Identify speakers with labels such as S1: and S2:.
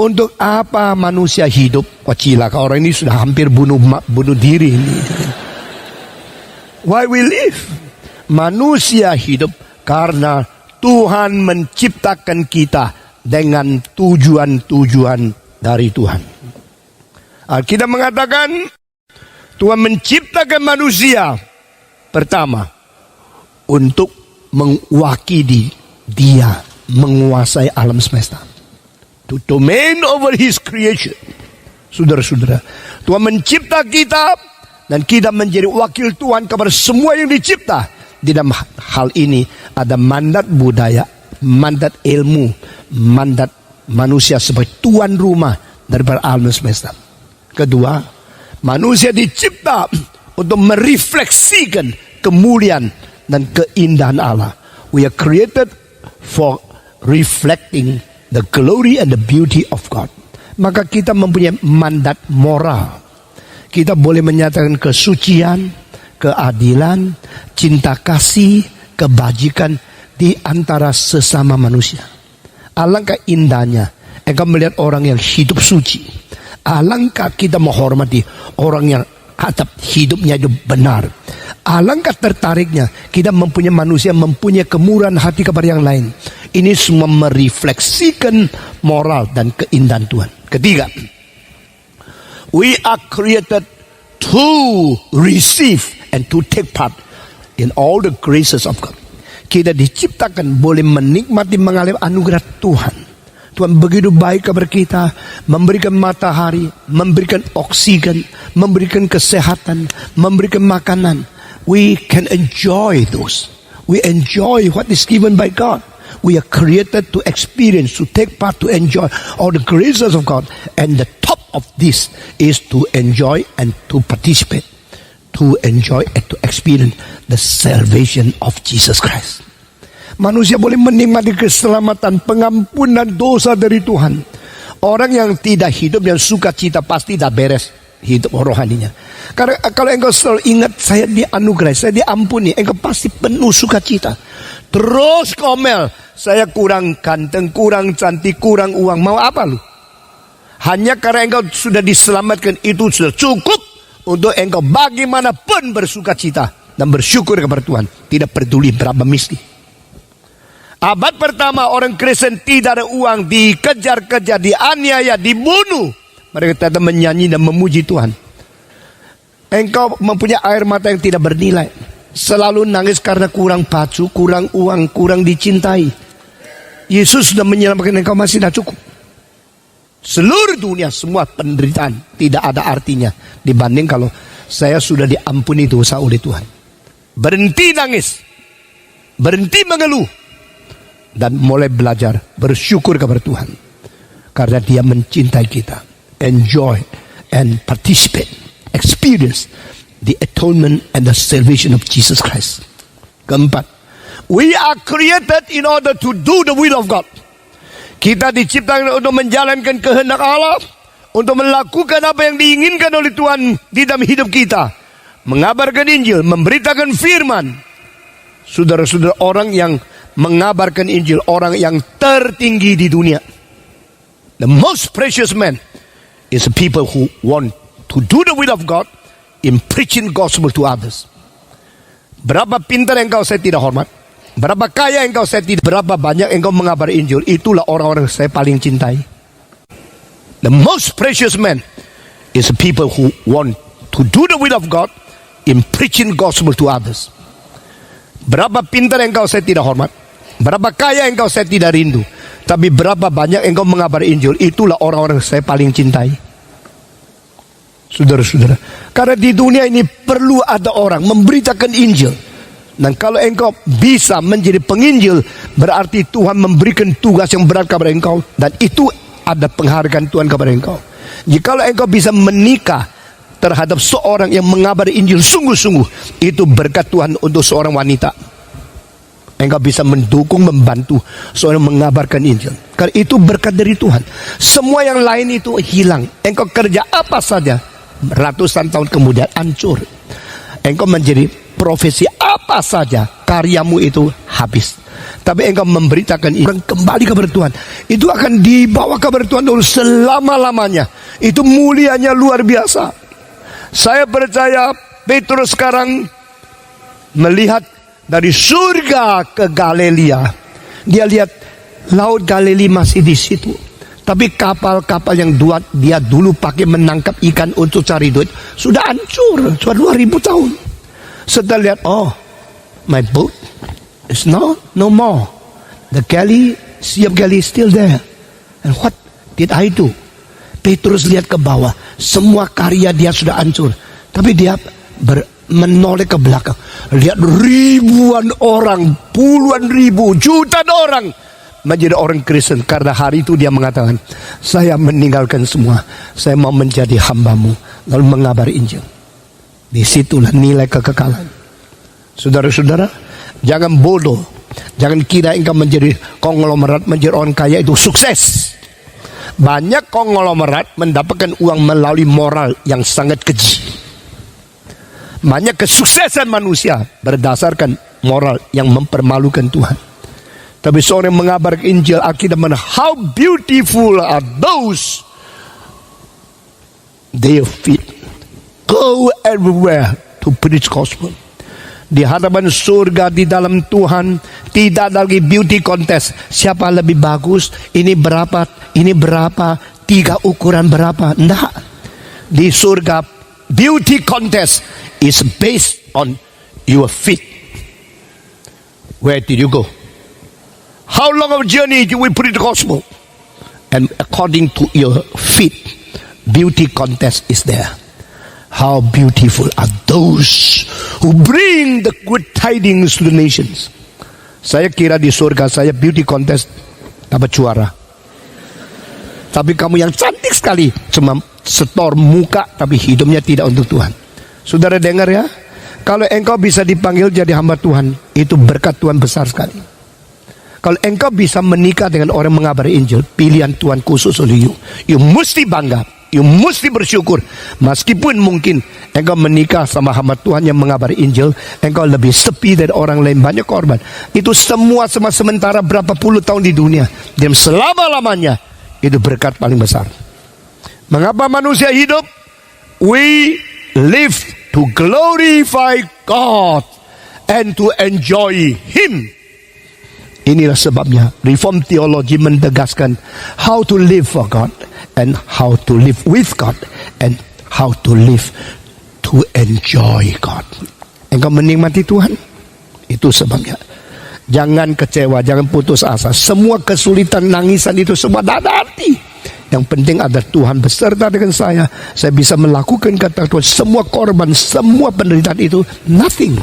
S1: Untuk apa manusia hidup? Wah, cilaka, orang ini sudah hampir bunuh diri ini. Why we live? Manusia hidup karena Tuhan menciptakan kita dengan tujuan-tujuan dari Tuhan. Alkitab mengatakan Tuhan menciptakan manusia pertama untuk mewakili Dia menguasai alam semesta, to domain over His creation. Saudara-saudara, Tuhan mencipta kita dan kita menjadi wakil Tuhan kepada semua yang dicipta. Di dalam hal ini ada mandat budaya, mandat ilmu, mandat manusia sebagai tuan rumah daripada alam semesta. Kedua, manusia dicipta untuk merefleksikan kemuliaan dan keindahan Allah. We are created for reflecting the glory and the beauty of God. Maka kita mempunyai mandat moral. Kita boleh menyatakan kesucian, keadilan, cinta kasih, kebajikan di antara sesama manusia. Alangkah indahnya engkau melihat orang yang hidup suci. Alangkah kita menghormati orang yang atap hidupnya itu benar. Alangkah tertariknya kita mempunyai manusia mempunyai kemurahan hati kepada yang lain. Ini semua merefleksikan moral dan keindahan Tuhan. Ketiga, we are created to receive and to take part in all the graces of God. Kita diciptakan boleh menikmati mengalami anugerah Tuhan. Tuhan begitu baik kepada kita, memberikan matahari, memberikan oksigen, memberikan kesehatan, memberikan makanan. We can enjoy those. We enjoy what is given by God. We are created to experience, to take part, to enjoy all the graces of God. And the top of this is to enjoy and to participate, to enjoy and to experience the salvation of Jesus Christ. Manusia boleh menikmati keselamatan, pengampunan dosa dari Tuhan. Orang yang tidak hidup yang sukacita pasti dah beres hidup rohaninya. Karena kalau engkau selalu ingat saya dianugerai, saya diampuni, engkau pasti penuh sukacita. Terus komel, saya kurang ganteng, kurang cantik, kurang uang, mau apa lu? Hanya karena engkau sudah diselamatkan itu sudah cukup untuk engkau bagaimanapun bersukacita dan bersyukur kepada Tuhan. Tidak peduli berapa miskin. Abad pertama orang Kristen tidak ada uang, dikejar-kejar, dianiaya, dibunuh. Mereka tetap menyanyi dan memuji Tuhan. Engkau mempunyai air mata yang tidak bernilai. Selalu nangis karena kurang baju, kurang uang, kurang dicintai. Yesus sudah menyelamatkan engkau, masih tidak cukup. Seluruh dunia semua penderitaan tidak ada artinya dibanding kalau saya sudah diampuni dosa oleh Tuhan. Berhenti nangis, berhenti mengeluh, dan mulai belajar bersyukur kepada Tuhan karena Dia mencintai kita. Enjoy and participate, experience the atonement and the salvation of Jesus Christ. Keempat, we are created in order to do the will of God. Kita diciptakan untuk menjalankan kehendak Allah, untuk melakukan apa yang diinginkan oleh Tuhan di dalam hidup kita. Mengabarkan Injil, memberitakan firman. Saudara-saudara, orang yang mengabarkan Injil, orang yang tertinggi di dunia. The most precious man is the people who want to do the will of God in preaching gospel to others. Berapa pintar engkau saya tidak hormat, berapa kaya engkau saya tidak, berapa banyak engkau mengabar Injil, itulah orang-orang saya paling cintai. The most precious man is the people who want to do the will of God in preaching gospel to others. Berapa pintar engkau saya tidak hormat, berapa kaya engkau saya tidak rindu, tapi berapa banyak engkau mengabar Injil, itulah orang-orang saya paling cintai. Saudara-saudara, karena di dunia ini perlu ada orang memberitakan Injil. Dan kalau engkau bisa menjadi penginjil, berarti Tuhan memberikan tugas yang berat kepada engkau, dan itu ada penghargaan Tuhan kepada engkau. Jikalau engkau bisa menikah terhadap seorang yang mengabari Injil sungguh-sungguh, itu berkat Tuhan untuk seorang wanita. Engkau bisa mendukung, membantu seorang mengabarkan Injil, karena itu berkat dari Tuhan. Semua yang lain itu hilang. Engkau kerja apa saja, ratusan tahun kemudian hancur. Engkau menjadi profesi apa saja, karyamu itu habis. Tapi engkau memberitakan orang kembali kepada Tuhan, itu akan dibawa kepada Tuhan selama-lamanya. Itu mulianya luar biasa. Saya percaya Petrus sekarang melihat dari surga ke Galilea. Dia lihat laut Galilea masih di situ, tapi kapal-kapal yang dia dulu pakai menangkap ikan untuk cari duit sudah hancur, sudah 2000 tahun. Setelah lihat, oh, my boat is no more. The Sea of Galilee is still there. And what did I do? Petrus lihat ke bawah, semua karya dia sudah hancur, tapi dia menoleh ke belakang, lihat ribuan orang, puluhan ribu, jutaan orang menjadi orang Kristen. Karena hari itu dia mengatakan, saya meninggalkan semua, saya mau menjadi hamba-Mu, lalu mengabari Injil. Disitulah nilai kekekalan. Saudara-saudara, jangan bodoh, jangan kira engkau menjadi konglomerat, menjadi orang kaya itu sukses. Banyak konglomerat mendapatkan uang melalui moral yang sangat keji. Banyak kesuksesan manusia berdasarkan moral yang mempermalukan Tuhan. Tapi seorang yang mengabarkan Injil, Alkitab mana, how beautiful are those their feet go everywhere to preach gospel. Di hadapan surga, di dalam Tuhan, tidak ada lagi beauty contest. Siapa lebih bagus, ini berapa, 3 ukuran berapa. Tidak. Di surga, beauty contest is based on your feet. Where did you go? How long of a journey do we preach the gospel? And according to your feet, beauty contest is there. How beautiful are those who bring the good tidings to the nations. Saya kira di surga saya beauty contest dapat juara. Tapi kamu yang cantik sekali, cuma setor muka tapi hidupnya tidak untuk Tuhan. Saudara dengar ya, kalau engkau bisa dipanggil jadi hamba Tuhan, itu berkat Tuhan besar sekali. Kalau engkau bisa menikah dengan orang mengabari Injil, pilihan Tuhan khusus oleh you mesti bangga, you mesti bersyukur. Meskipun mungkin engkau menikah sama hamba Tuhan yang mengabari Injil, engkau lebih sepi dari orang lain, banyak korban. Itu semua sementara berapa puluh tahun di dunia, dan selama-lamanya itu berkat paling besar. Mengapa manusia hidup? We live to glorify God and to enjoy Him. Inilah sebabnya Reform Theology menegaskan how to live for God and how to live with God and how to live to enjoy God. Engkau menikmati Tuhan, itu sebabnya. Jangan kecewa, jangan putus asa. Semua kesulitan, nangisan itu semua tidak ada arti. Yang penting ada Tuhan beserta dengan saya bisa melakukan kata Tuhan. Semua korban, semua penderitaan itu nothing.